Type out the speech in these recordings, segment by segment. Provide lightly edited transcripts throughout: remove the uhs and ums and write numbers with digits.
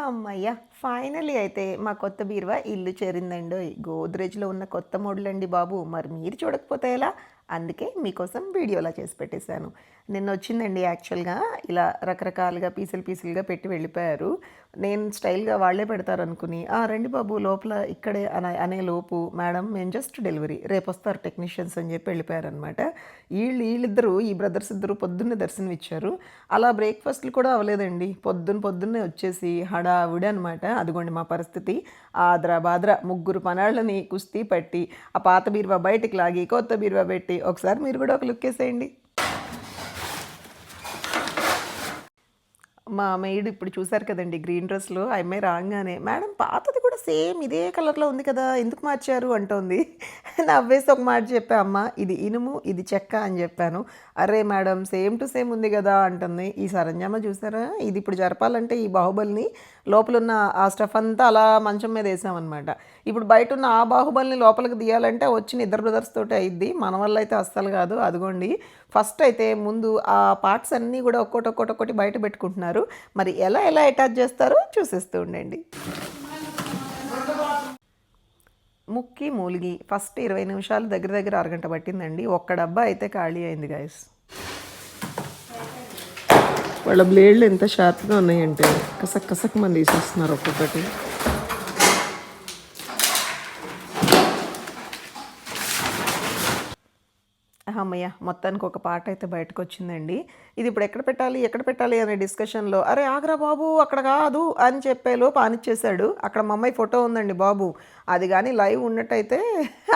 హమ్మయ్య! ఫైనల్లీ అయితే మా కొత్త బీరువా ఇల్లు చేరిందండోయ్! గోద్రెజ్‌లో ఉన్న కొత్త మోడలండి బాబు. మరి మీరు చూడకపోతే ఎలా? అందుకే మీకోసం వీడియోలా చేసి పెట్టేశాను. నిన్నొచ్చిందండి యాక్చువల్‌గా ఇలా రకరకాలుగా పీసులుగా పెట్టి వెళ్ళిపోయారు. నేను స్టైల్‌గా వాళ్ళే పెడతారనుకుని, "ఆ! రండి బాబు లోపల ఇక్కడే" అనేలోపు, "మేడం మేము జస్ట్ డెలివరీ రేపొస్తారు టెక్నీషియన్స్" అని చెప్పి వెళ్ళిపోయారనమాట. ఈళ్ళిద్దరూ ఈ బ్రదర్స్ ఇద్దరు పొద్దున్నే దర్శనమిచ్చారు. అలా బ్రేక్‌ఫాస్ట్‌లు కూడా అవ్వలేదండి. పొద్దున్నే వచ్చేసి హడావిడి అనమాట. అదిగోండి మా పరిస్థితి. ఆద్రా బాద్రా ముగ్గురు పనాళ్ళని కుస్తీ పట్టి, ఆ పాత బీరువా బయటికి లాగి, కొత్త బీరువా పెట్టి, ఒకసారి మీరు కూడా ఒక లుక్కేసేయండి. మా మెయిడ్ ఇప్పుడు చూసారు కదండీ గ్రీన్ డ్రెస్‌లో ఆ అమ్మాయి రాంగానే, "మేడం పాతది కూడా సేమ్ ఇదే కలర్‌లో ఉంది కదా! ఎందుకు మార్చారు?" అంటోంది. నవ్వేసి ఒక మాట చెప్పా, "అమ్మ ఇది ఇనుము, ఇది చెక్క" అని చెప్పాను. "అరే మేడం సేమ్ టు సేమ్ ఉంది కదా!" అంటుంది. ఈ సరంజామా చూసారా? ఇది ఇప్పుడు జరపాలంటే ఈ బాహుబలిని లోపలున్న ఆ స్టఫ్ అంతా అలా మంచం మీద ఏసామనమాట. ఇప్పుడు బయటున్న ఆ బాహుబలిని లోపలికి తీయాలంటే వచ్చిన ఇద్దరు బ్రదర్స్ తోటి అయిద్ది. మన వల్ల అయితే అస్సలు కాదు. అదిగోండి ఫస్ట్ అయితే ముందు ఆ పార్ట్స్ అన్నీ కూడా ఒక్కోటి బయట పెట్టుకుంటున్నారు. మరి ఎలా అటాచ్ చేస్తారో చూసేస్తూ ఉండండి. ముక్కి మూలిగి ఫస్ట్ 20 నిమిషాలు దగ్గర అరగంట పట్టిందండి. ఒక్క డబ్బా అయితే ఖాళీ అయింది గైస్. వాళ్ళ బ్లేడ్లు ఎంత షార్ప్గా ఉన్నాయంటే కసక్ మంది తీసేస్తున్నారు ఒక్కొక్కటి. అమ్మయ్య! మొత్తానికి ఒక పాట అయితే బయటకొచ్చిందండి. ఇది ఇప్పుడు ఎక్కడ పెట్టాలి అనే డిస్కషన్‌లో, "అరే ఆగరా బాబు అక్కడ కాదు" అని చెప్పేలోపు ఆనిచ్చేసాడు. అక్కడ మా అమ్మాయి ఫోటో ఉందండి బాబు. అది గాని లైవ్ ఉన్నట్టయితే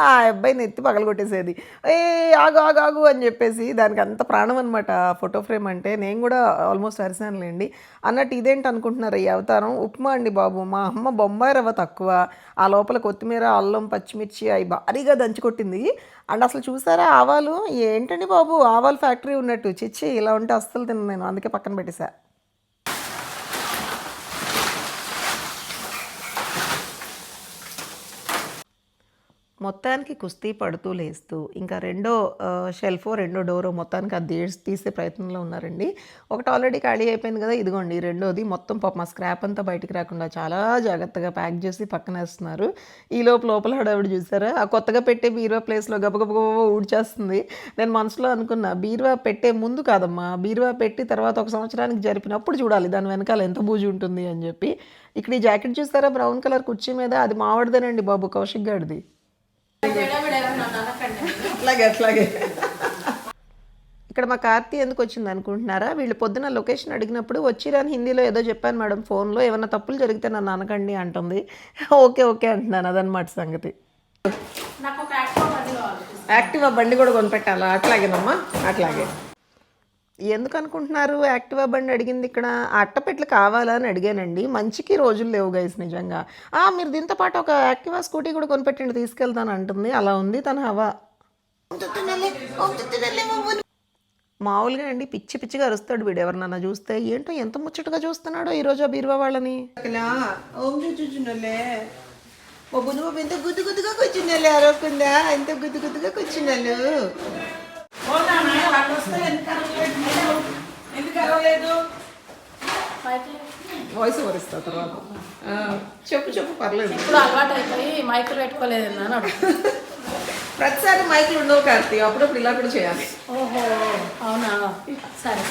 ఆ అబ్బాయిని ఎత్తి పగలగొట్టేసేది. "ఏయ్! ఆగు" అని చెప్పేసి దానికి అంత ప్రాణం అనమాట ఆ ఫోటో ఫ్రేమ్ అంటే. నేను కూడా ఆల్మోస్ట్ అరిసానులేండి. అన్నట్టు ఇదేంటి అనుకుంటున్నారా ఈ అవతారం? ఉప్మా అండి బాబు. మా అమ్మ బొంబాయి రవ్వ తక్కువ. ఆ లోపల కొత్తిమీర, అల్లం, పచ్చిమిర్చి అయి భారీగా దంచికొట్టింది. అండ్ అసలు చూసారా ఆవాలు? ఏంటండి బాబు ఆవాలు ఫ్యాక్టరీ ఉన్నట్టు. ఛీ! ఇలా ఉంటే అస్సలు తినను నేను. అందుకే పక్కన పెట్టేసా. మొత్తానికి కుస్తీ పడుతూ లేస్తూ ఇంకా రెండో డోరో మొత్తానికి అది తీసే ప్రయత్నంలో ఉన్నారండి. ఒకటి ఆల్రెడీ ఖాళీ అయిపోయింది కదా! ఇదిగోండి రెండోది మొత్తం పాపం ఆ స్క్రాప్ అంతా బయటికి రాకుండా చాలా జాగ్రత్తగా ప్యాక్ చేసి పక్కనేస్తున్నారు. లోపల హడావిడి చూసారా? ఆ కొత్తగా పెట్టే బీరువా ప్లేస్‌లో గబగబా ఊడ్చేస్తుంది. నేను మనసులో అనుకున్నా బీరువా పెట్టే ముందు కాదమ్మా, బీరువా పెట్టి తర్వాత ఒక సంవత్సరానికి జరిపినప్పుడు చూడాలి దాని వెనకాల ఎంత బూజు ఉంటుంది అని చెప్పి. ఇక్కడ ఈ జాకెట్ చూసారా బ్రౌన్ కలర్ కుర్చీ మీద? అది మావాడిదేనండి బాబు, కౌశిక్ గాడిది. అట్లాగే ఇక్కడ మా కార్తీ ఎందుకు వచ్చింది అనుకుంటున్నారా? వీళ్ళు పొద్దున లొకేషన్ అడిగినప్పుడు వచ్చిరాని హిందీలో ఏదో చెప్పాను మేడం ఫోన్లో, ఏమన్నా తప్పులు జరిగితే నన్ను అనకండి అంటుంది. ఓకే అంటున్నాను, అదనమాట సంగతి. యాక్టివా బండి కూడా కొనిపెట్టాలా? అట్లాగేనమ్మా, అట్లాగే. ఎందుకు అనుకుంటున్నారు యాక్టివా బండి అడిగింది ఇక్కడ? ఆ అట్టపెట్లు కావాలా అని అడిగానండి. మంచికి రోజులు లేవు గైస్ నిజంగా. మీరు దీంతో పాటు ఒక యాక్టివా స్కూటీ కూడా కొనిపెట్టండి తీసుకెళ్తాను అంటుంది. అలా ఉంది తన హవా. మామూలుగా అండి పిచ్చిగా అరుస్తాడు వీడు ఎవరినన్నా చూస్తే. ఏంటో ఎంత ముచ్చటగా చూస్తున్నాడో ఈరోజు ఆ బీరువా వాళ్ళని. ఎంత గుద్దుగా కూర్చున్నాళ్ళు అరవకుండా, ఎంత గుద్దుగా కూర్చున్నాళ్ళు. వాయిస్ ఓవర్ ఇస్తా తర్వాత. చెప్పు పర్లేదు. ఇప్పుడు అలవాటు అయిపోయి మైకులు పెట్టుకోలేదు ప్రతిసారి మైకులు ఉండవు కార్తీ, అప్పుడప్పుడు ఇలా కూడా చేయాలి. ఓహో అవునా, సరే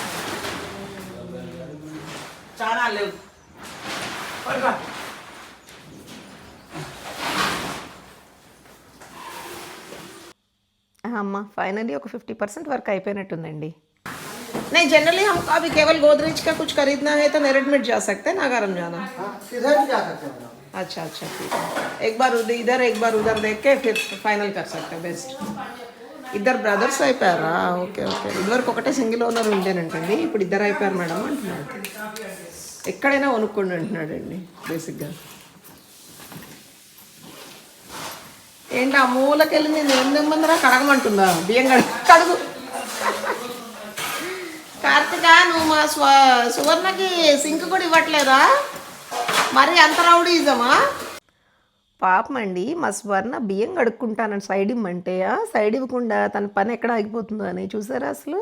చాలా లేవు. అమ్మ फाइनली ఒక 50% వర్క్ అయిపోయినట్టుందండి. नहीं जनरली हम अभी केवल गोदरेज का कुछ खरीदना है तो मेरठ जा सकते हैं, नागारम जाना? किधर भी जा सकते हैं। अच्छा ठीक है. एक बार इधर एक बार उधर देख के फिर फाइनल कर सकते हैं. బెస్ట్. ఇద్దరు బ్రదర్స్ అయిపోయారా? ఓకే ఇదివరకు ఒకటే సింగిల్ ఓనర్ ఉండేనంటండి, ఇప్పుడు ఇద్దరు అయిపోయారు మేడం అంటున్నాడు. ఎక్కడైనా కొనుక్కోండి అంటున్నాడండి బేసిక్గా. ఏంటి ఆ మూలకెళ్ళి నేను ఏం తెమ్మందిరా కడగమంటుందా? బియ్యం కడుగు. కార్తిక నువ్వు మా సువర్ణకి సింక్ కూడా ఇవ్వట్లేదా? మరి అంత రౌడీజమా? పాపం అండి మా స్వర్ణ బియ్యం కడుక్కుంటానని సైడ్ ఇమ్మంటే సైడ్ ఇవ్వకుండా తన పని ఎక్కడ ఆగిపోతుందో అని చూసారా అసలు.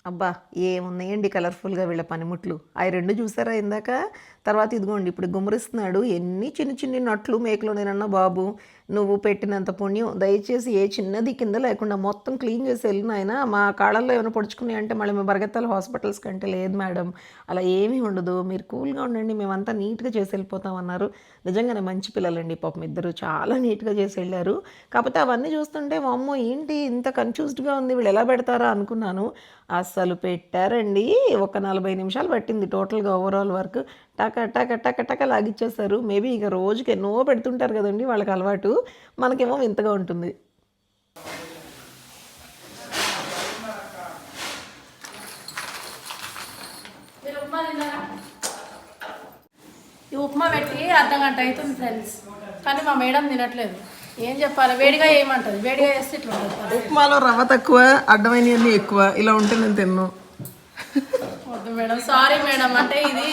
అబ్బా ఏమున్నాయండి కలర్ఫుల్గా వీళ్ళ పనిముట్లు అవి రెండు చూసారా ఇందాక తర్వాత ఇదిగోండి ఇప్పుడు గుమ్మరిస్తున్నాడు ఎన్ని చిన్న చిన్ని నట్లు మేకలు నేనన్నా బాబు నువ్వు పెట్టినంత పుణ్యం దయచేసి ఏ చిన్నది కింద లేకుండా మొత్తం క్లీన్ చేసి వెళ్ళిన ఆయన మా కాళ్ళల్లో ఏమైనా పొడుచుకున్నాయి అంటే మళ్ళీ మేము బరగత్తాల హాస్పిటల్స్ కంటే లేదు మేడం అలా ఏమీ ఉండదు మీరు కూల్గా ఉండండి మేమంతా నీట్గా చేసి వెళ్ళిపోతాం అన్నారు నిజంగానే మంచి పిల్లలండి పాపం ఇద్దరు చాలా నీట్గా చేసి వెళ్ళారు కాకపోతే అవన్నీ చూస్తుంటే మా అమ్మ ఏంటి ఇంత కన్ఫ్యూజ్డ్గా ఉంది వీళ్ళు ఎలా పెడతారా అనుకున్నాను అస్సలు పెట్టారండి ఒక 40 నిమిషాలు పట్టింది టోటల్గా ఓవరాల్ వర్క్ టక టక టక టక లాగిచ్చేస్తారు మేబీ ఇక రోజుకి ఎన్నో పెడుతుంటారు కదండి వాళ్ళకి అలవాటు మనకేమో వింతగా ఉంటుంది మీరు ఉప్మా తిన్నారా? ఈ ఉప్మా పెట్టి అర్ధగంట అవుతుంది ఫ్రెండ్స్ కానీ మా మేడం తినట్లేదు ఏం చెప్పాలి వేడిగా ఏమంటుంది వేడిగా చేస్తే ఇట్లా ఉంటుంది ఉప్మాలో రవ్వ తక్కువ అడ్డమైనవన్నీ ఎక్కువ ఇలా ఉంటే నేను తిన్నాను వద్దు మేడం సారీ మేడం అంటే ఇది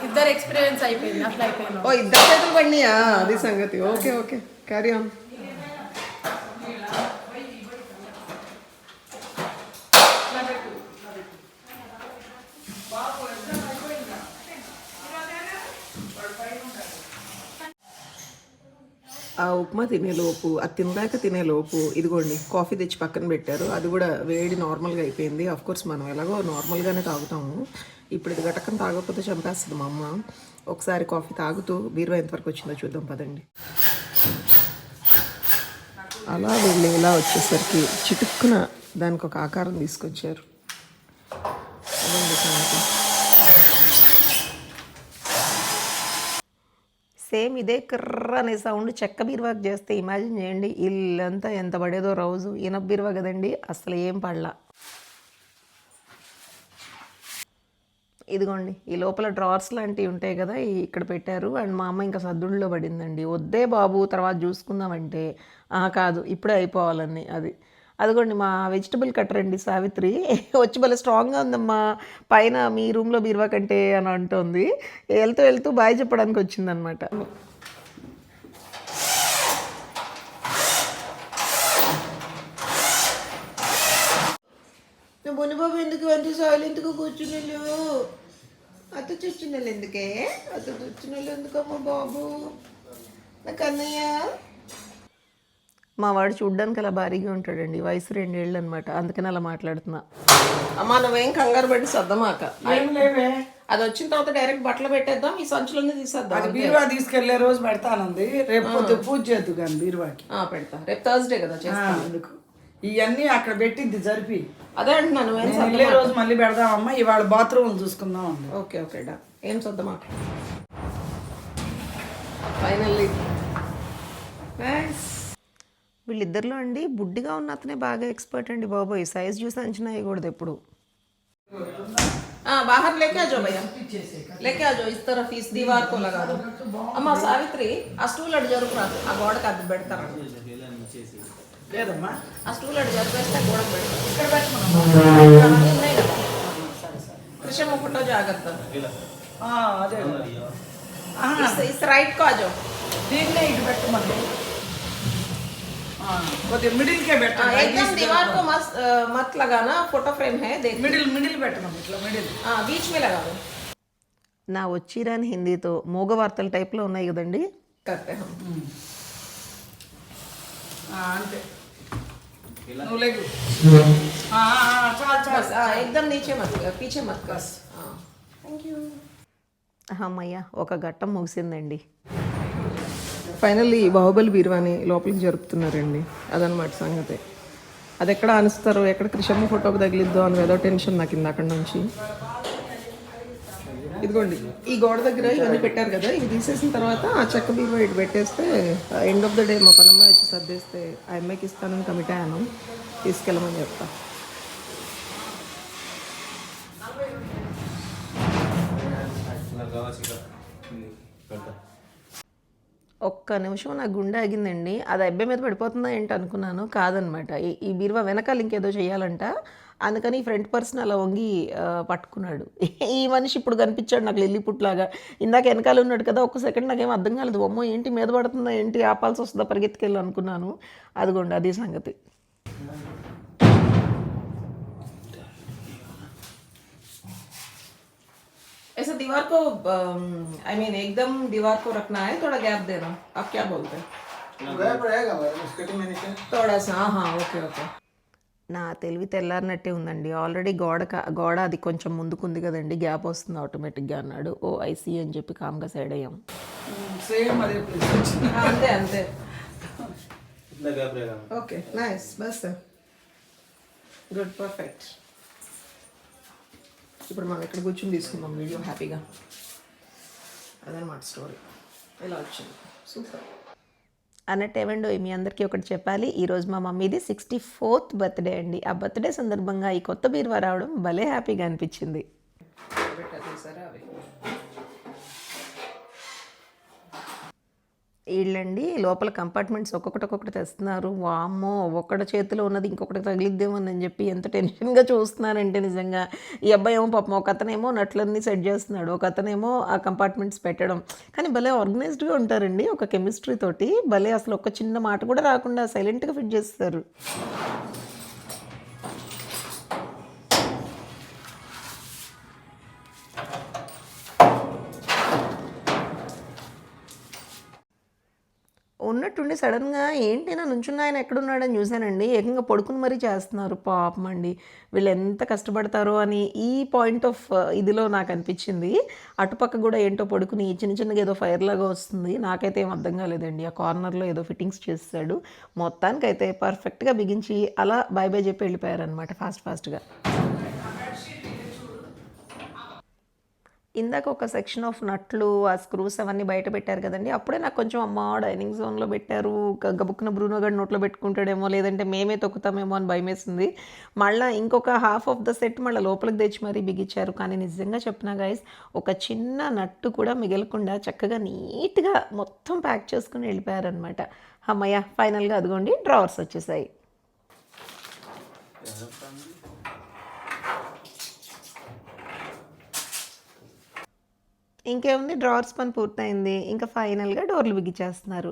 ఇద్దరు ఎక్స్పీరియన్స్ అయిపోయింది అట్లా అయిపోయింది ఓ ఇద్దరు చేతులు పడినాయా అది సంగతి ఓకే ఓకే క్యారీ ఆన్ ఆ ఉప్మా తినేలోపు అది తినలేక తినేలోపు ఇదిగోండి కాఫీ తెచ్చి పక్కన పెట్టారు అది కూడా వేడి నార్మల్గా అయిపోయింది కోర్స్ మనం ఎలాగో నార్మల్గానే తాగుతాము ఇప్పుడు ఇది గటకం తాగకపోతే చంపేస్తుంది మా అమ్మ ఒకసారి కాఫీ తాగుతూ బీరువా ఎంతవరకు వచ్చిందో చూద్దాం పదండి అలా వెళ్ళి ఇలా వచ్చేసరికి చిటుక్కున దానికి ఒక ఆకారం తీసుకొచ్చారు అదండి సంగతి సేమ్ ఇదే కర్ర అనే సౌండ్ చెక్క బీరువాకి చేస్తే ఇమాజిన్ చేయండి ఇల్లంతా ఎంత పడేదో రోజు ఇనప బీరువా కదండి అసలు ఏం పడలా ఇదిగోండి ఈ లోపల డ్రార్స్ లాంటివి ఉంటాయి కదా ఇక్కడ పెట్టారు అండ్ మా అమ్మ ఇంకా సద్దుల్లో పడిందండి వద్దే బాబు తర్వాత చూసుకుందామంటే కాదు ఇప్పుడే అయిపోవాలని అదిగోండి మా వెజిటబుల్ కట్టర్ అండి సావిత్రి వచ్చి భలే స్ట్రాంగ్గా ఉందమ్మా పైన మీ రూమ్లో బీరువా కంటే అని అంటుంది వెళ్తూ వెళ్తూ బాయ్ చెప్పడానికి వచ్చిందనమాట బొనిబాబు ఎందుకు వంటి సైలెంట్గా కూర్చున్నాళ్ళు అత్త కూర్చున్నాళ్ళు ఎందుకే అత్త కూర్చున్నాళ్ళు ఎందుకమ్మా బాబు నాకు అన్నయ్య మా వాడు చూడ్డానికి అలా భారీగా ఉంటాడండి వయసు 2 ఏళ్ళు అనమాట అందుకని అలా మాట్లాడుతున్నా అమ్మా నువ్వేం కంగారు పెట్టి సర్దమాక అది వచ్చిన తర్వాత డైరెక్ట్ బట్టలు పెట్టేద్దాం ఈ సంచులన్నీ తీసేద్దాం బీరువా తీసుకెళ్లే రోజు పెడతానంది రేపు పొద్దు పూజ చేద్దు కానీ బీరువాకి పెడతా రేపు థర్స్డే కదా చేస్తాను అందుకు ఇవన్నీ అక్కడ పెట్టిద్ది జరిపి అదే అంటున్నాను వెళ్ళే రోజు మళ్ళీ పెడదామమ్మా ఇవాళ బాత్రూమ్ చూసుకుందాం అంది ఓకే ఓకే డా ఏం సర్దమాక ఫైనల్లీ వీళ్ళిద్దరిలో అండి బుడ్డిగా ఉన్న అతనే బాగా ఎక్స్పర్ట్ అండి బాబోయ్ సైజ్ చూసి అంచనా వేయకూడదు ఎప్పుడు బాహర్ లేకే ఆజో భయ్యా లేకే ఆజో ఇస్ तरह फीस दीवार को लगा दो అమ్మా సావిత్రి ఆ స్టూల్ అటు జరుపురా ఆ గోడకి అద్దె పెడతారా లేదమ్మా ఆ స్టూల్ అటు జరిపేస్తే గోడకు పెడతారు ఇక్కడ పెట్టుకున్నాం ఉన్నాయి కదా కృష్ణ ఫోటో జాగ్రత్త అదే इस राइट को आ जाओ దీన్నే ఇటు పెట్టమని కొద్దిగా మిడిల్ కే పెట్టండి एकदम दीवार को मत लगाना फोटो फ्रेम है देख మిడిల్ పెట్టడం ఇట్లా మిడిల్ बीच में लगा दो నా వచ్చిరాని హిందీతో మూగ వార్తల టైప్లో ఉన్నాయి కదండి కరెక్టే అంతే నువ్వు లేకు చాలు చాలు एकदम नीचे मत पीछे मत बस थैंक यू అమ్మయ్య ఒక ఘట్టం ముగిసిందండి ఫైనల్లీ బాహుబలి బీరువాని లోపలికి జరుపుతున్నారండి అదనమాట సంగతి అది ఎక్కడ ఆనిస్తారో ఎక్కడ కృష్ణమ్మ ఫోటోకి తగిలిద్దో అని ఏదో టెన్షన్ నాకు ఇంది అక్కడి నుంచి ఇదిగోండి ఈ గోడ దగ్గర ఇవన్నీ పెట్టారు కదా ఇవి తీసేసిన తర్వాత ఆ చెక్క బీరువా ఇటు పెట్టేస్తే ఎండ్ ఆఫ్ ద డే మా పనమ్మాయి వచ్చి సర్దేస్తే ఆ అమ్మాయికి ఇస్తానని కమిట్ అయ్యాను తీసుకెళ్ళమని చెప్తా ఒక్క నిమిషం నా గుండె ఆగిందండి అది అబ్బాయి మీద పడిపోతుందా ఏంటి అనుకున్నాను కాదనమాట ఈ బీరువా వెనకాల ఇంకేదో చేయాలంట అందుకని ఫ్రంట్ పర్సన్ అలా వంగి పట్టుకున్నాడు ఈ మనిషి ఇప్పుడు కనిపించాడు నాకు లిల్లీ పుట్లాగా ఇందాక వెనకాల ఉన్నాడు కదా ఒక్క సెకండ్ నాకేం అర్థం కాలేదు అమ్మో ఏంటి మీద పడుతుందా ఏంటి ఆపాల్సి వస్తుందా పరిగెత్తుకెళ్ళి అనుకున్నాను అదిగోండి అది సంగతి ऐसा दीवार को आई मीन एकदम दीवार को रखना है, थोड़ा गैप देना, आप क्या बोलते हैं? गैप रहेगा मैडम इसके में नीचे थोड़ा सा ఓకే ఓకే. నా తెలివి తెల్లారినట్టే ఉందండి. ఆల్రెడీ గోడ అది కొంచెం ముందుకుంది కదండి, గ్యాప్ వస్తుంది ఆటోమేటిక్గా అన్నాడు. ఓ ఐసీ అని చెప్పి కామ్గా సైడ్ అయ్యాం. సేమ్ అదే ప్లేస్ వచ్చింది. అంతే అంతే. इतना गैप रहेगा okay nice bus good perfect. ఇప్పుడు మనం ఇక్కడ కూర్చొని తీసుకుందాం వీడియో హ్యాపీగా. అదనమాట స్టోరీ. ఇలా వచ్చింది సూపర్ అన్నట్టు. ఏమండో మీ అందరికీ ఒకటి చెప్పాలి, ఈరోజు మా మమ్మీది 64th బర్త్డే అండి. ఆ బర్త్డే సందర్భంగా ఈ కొత్త బీరువా రావడం భలే హ్యాపీగా అనిపించింది. వీళ్ళండి లోపల కంపార్ట్మెంట్స్ ఒక్కొక్కటి తెస్తున్నారు. వామ్మో, ఒక్కడి చేతిలో ఉన్నది ఇంకొకటి తగిలిద్దేమోనని చెప్పి ఎంత టెన్షన్గా చూస్తున్నారంటే నిజంగా. ఈ అబ్బాయి ఏమో పాపం ఒక అతనేమో నట్లన్నీ సెట్ చేస్తున్నాడు, ఒక అతనేమో ఆ కంపార్ట్మెంట్స్ పెట్టడం. కానీ భలే ఆర్గనైజ్డ్గా ఉంటారండి, ఒక కెమిస్ట్రీ తోటి భలే. అసలు ఒక చిన్న మాట కూడా రాకుండా సైలెంట్గా ఫిట్ చేస్తారు. ఉన్నట్టుండి సడన్గా ఏంటి నా నుంచున్న ఆయన ఎక్కడున్నాడని చూశానండి. ఏకంగా పడుకుని మరీ చేస్తున్నారు పాపం అండి. వీళ్ళు ఎంత కష్టపడతారో అని ఈ పాయింట్ ఆఫ్ ఇదిలో నాకు అనిపించింది. అటుపక్క కూడా ఏంటో పడుకుని చిన్నగా ఏదో ఫైర్ లాగా వస్తుంది. నాకైతే ఏం అర్థం కాలేదండి. ఆ కార్నర్లో ఏదో ఫిట్టింగ్స్ చేస్తాడు. మొత్తానికైతే పర్ఫెక్ట్గా బిగించి అలా బాయ్ బాయ్ చెప్పి వెళ్ళిపోయారనమాట ఫాస్ట్గా. ఇందాక ఒక సెక్షన్ ఆఫ్ నట్లు, ఆ స్క్రూస్ అవన్నీ బయట పెట్టారు కదండి. అప్పుడే నాకు కొంచెం అమ్మ డైనింగ్ జోన్లో పెట్టారు, గబుక్కున బ్రూనో గడ్ నోట్లో పెట్టుకుంటాడేమో, లేదంటే మేమే తొక్కుతామేమో అని భయమేసింది. మళ్ళీ ఇంకొక హాఫ్ ఆఫ్ ద సెట్ మళ్ళీ లోపలికి తెచ్చి మరీ బిగించారు. కానీ నిజంగా చెప్పిన గైస్, ఒక చిన్న నట్టు కూడా మిగలకుండా చక్కగా నీట్గా మొత్తం ప్యాక్ చేసుకుని వెళ్ళిపోయారనమాట. అమ్మయ్య, ఫైనల్గా అదిగోండి డ్రావర్స్ వచ్చేసాయి. ఇంకేముంది, డ్రావర్స్ పని పూర్తయింది. ఇంకా ఫైనల్గా డోర్లు బిగించేస్తున్నారు.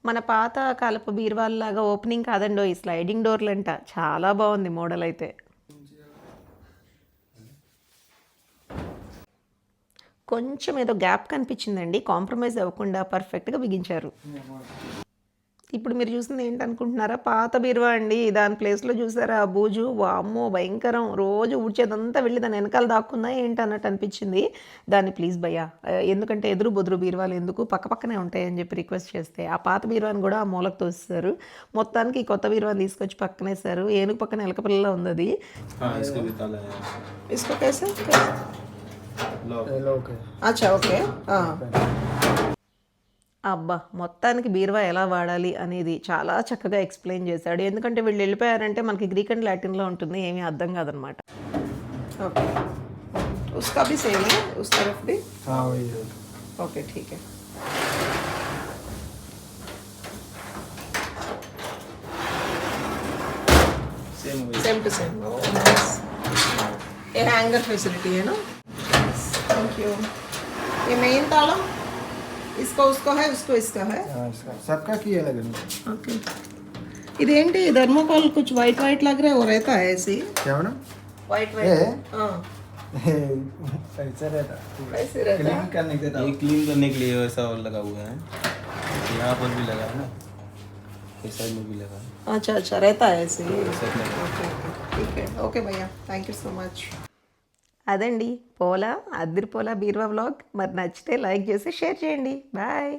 మన పాత కాలపు బీరువాల్లాగా ఓపెనింగ్ కాదండో ఈ స్లైడింగ్ డోర్లు అంట. చాలా బాగుంది మోడల్ అయితే. కొంచెం ఏదో గ్యాప్ కనిపించిందండి, కాంప్రమైజ్ అవ్వకుండా పర్ఫెక్ట్గా బిగించారు. ఇప్పుడు మీరు చూసింది ఏంటనుకుంటున్నారా? పాత బీరువా అండి. దాని ప్లేస్లో చూసారా ఆ బూజు, వామ్మో భయంకరం. రోజు ఊడ్చేదంతా వెళ్ళి దాని వెనకాల దాక్కుందా ఏంటి అన్నట్టు అనిపించింది. దాన్ని ప్లీజ్ భయ్యా, ఎందుకంటే ఎదురు బొదురు బీరువాలు ఎందుకు, పక్కనే ఉంటాయని చెప్పి రిక్వెస్ట్ చేస్తే ఆ పాత బీరువాని కూడా ఆ మూలకు తోస్తారు. మొత్తానికి ఈ కొత్త బీరువాని తీసుకొచ్చి పక్కనేసారు. ఏనుగు పక్కన ఎలక పిల్లలా ఉంది అది. అచ్చా ఓకే. అబ్బా, మొత్తానికి బీరువా ఎలా వాడాలి అనేది చాలా చక్కగా ఎక్స్ప్లెయిన్ చేశాడు. ఎందుకంటే వీళ్ళు వెళ్ళిపోయారంటే మనకి గ్రీక్ అండ్ లాటిన్లో ఉంటుంది, ఏమీ అర్థం కాదనమాట. ఓకే, उसका भी सेम है उस तरफ भी? हाँ वही है. ओके ठीक है. Same to same. ये हैंगर फैसिलिटी है ना? Thank you. ये मेन ताला इसको उसको है, उसको इसका है. हाँ इसका सबका की अलग है. ओके. इदेंटी थर्मोकोल कुछ वाइट लग रहा है, वो रहता है ऐसे ही क्या बना? वाइट. ये? हाँ ऐसा रहता. ऐसे रहता क्लीन है. करने के ये क्लीन करने के लिए वैसा और लगा हुआ है. यहाँ पर भी लगा है ना, इस साइड में भी लगा है. अच्छा रहता है ऐसे ही. सब लगा है. ఓకే ठीक है. ఓకే భయ్యా, థ్యాంక్ యూ సో మచ్. అదండి పోలా బీరువా వ్లాగ్. మరి నచ్చితే లైక్ చేసి షేర్ చేయండి. బాయ్.